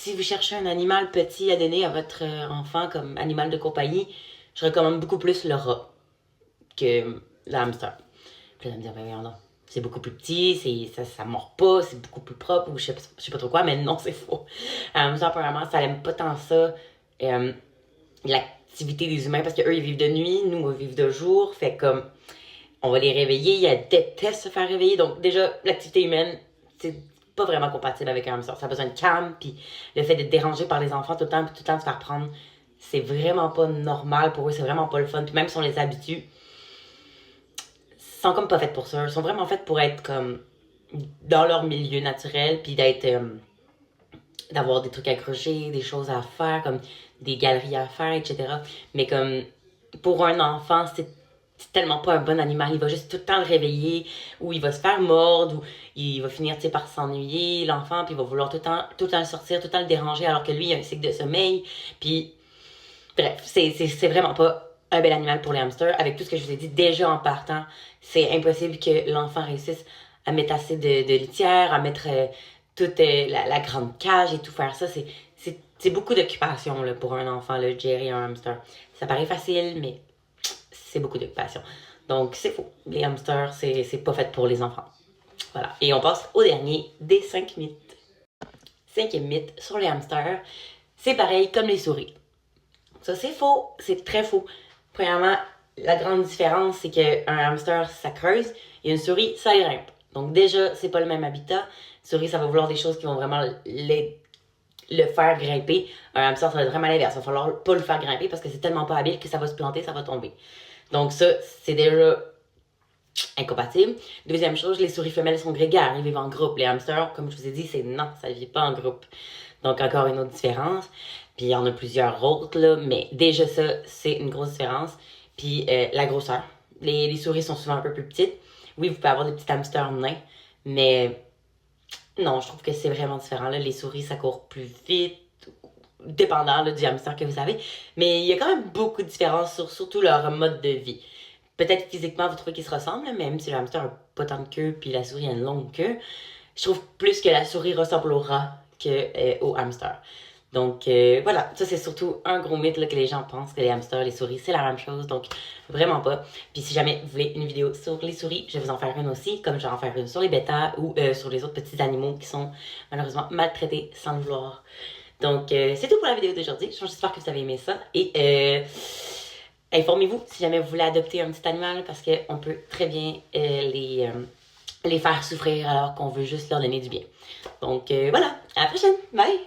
si vous cherchez un animal petit à donner à votre enfant comme animal de compagnie, je recommande beaucoup plus le rat que le hamster. Puis là, elle va me dire, ben voyons donc, c'est beaucoup plus petit, ça mord pas, c'est beaucoup plus propre, ou je sais pas trop quoi, mais non, c'est faux. Un hamster, apparemment, ça aime pas tant ça. Euh, L'activité des humains, parce qu'eux, ils vivent de nuit, nous, on vit de jour, fait comme, on va les réveiller, ils détestent se faire réveiller, donc déjà, l'activité humaine, c'est pas vraiment compatible avec un hamster. Ça a besoin de calme, puis le fait d'être dérangé par les enfants tout le temps, puis tout le temps de se faire prendre, c'est vraiment pas normal pour eux, c'est vraiment pas le fun. Puis même si on les habitue, ils sont comme pas faites pour ça. Ils sont vraiment faites pour être comme dans leur milieu naturel, puis d'avoir des trucs accrochés, des choses à faire, comme des galeries à faire, etc. Mais comme pour un enfant, c'est tellement pas un bon animal. Il va juste tout le temps le réveiller, ou il va se faire mordre, ou il va finir par s'ennuyer, l'enfant, puis il va vouloir tout le temps le sortir, tout le temps le déranger, alors que lui, il a un cycle de sommeil. Puis, bref, c'est vraiment pas un bel animal pour les hamsters. Avec tout ce que je vous ai dit déjà en partant, c'est impossible que l'enfant réussisse à mettre assez de litière, à mettre toute la grande cage et tout faire ça. C'est beaucoup d'occupation là, pour un enfant, le gérer un hamster. Ça paraît facile, mais c'est beaucoup d'occupation. Donc, c'est faux. Les hamsters, c'est pas fait pour les enfants. Voilà. Et on passe au dernier des 5 mythes. Cinquième mythe sur les hamsters, c'est pareil comme les souris. Ça, c'est faux. C'est très faux. Premièrement, la grande différence, c'est qu'un hamster, ça creuse, et une souris, ça grimpe. Donc déjà, c'est pas le même habitat. Une souris, ça va vouloir des choses qui vont vraiment le faire grimper. Un hamster, ça va être vraiment l'inverse. Il va falloir pas le faire grimper parce que c'est tellement pas habile que ça va se planter, ça va tomber. Donc ça, c'est déjà incompatible. Deuxième chose, les souris femelles sont grégaires, ils vivent en groupe. Les hamsters, comme je vous ai dit, c'est non, ça ne vit pas en groupe. Donc encore une autre différence. Puis il y en a plusieurs autres, là, mais déjà ça, c'est une grosse différence. Puis la grosseur. Les souris sont souvent un peu plus petites. Oui, vous pouvez avoir des petits hamsters nains, mais non, je trouve que c'est vraiment différent. Là. Les souris, ça court plus vite, dépendant là, du hamster que vous avez. Mais il y a quand même beaucoup de différences sur surtout leur mode de vie. Peut-être physiquement, vous trouvez qu'ils se ressemblent, même si le hamster a pas tant de queue, puis la souris a une longue queue. Je trouve plus que la souris ressemble au rat au hamster. Donc voilà, ça c'est surtout un gros mythe là, que les gens pensent que les hamsters, les souris, c'est la même chose. Donc vraiment pas. Puis si jamais vous voulez une vidéo sur les souris, je vais vous en faire une aussi, comme je vais en faire une sur les bêtas ou sur les autres petits animaux qui sont malheureusement maltraités sans le vouloir. Donc c'est tout pour la vidéo d'aujourd'hui. J'espère que vous avez aimé ça. Et informez-vous si jamais vous voulez adopter un petit animal parce qu'on peut très bien les faire souffrir alors qu'on veut juste leur donner du bien. Donc voilà, à la prochaine. Bye!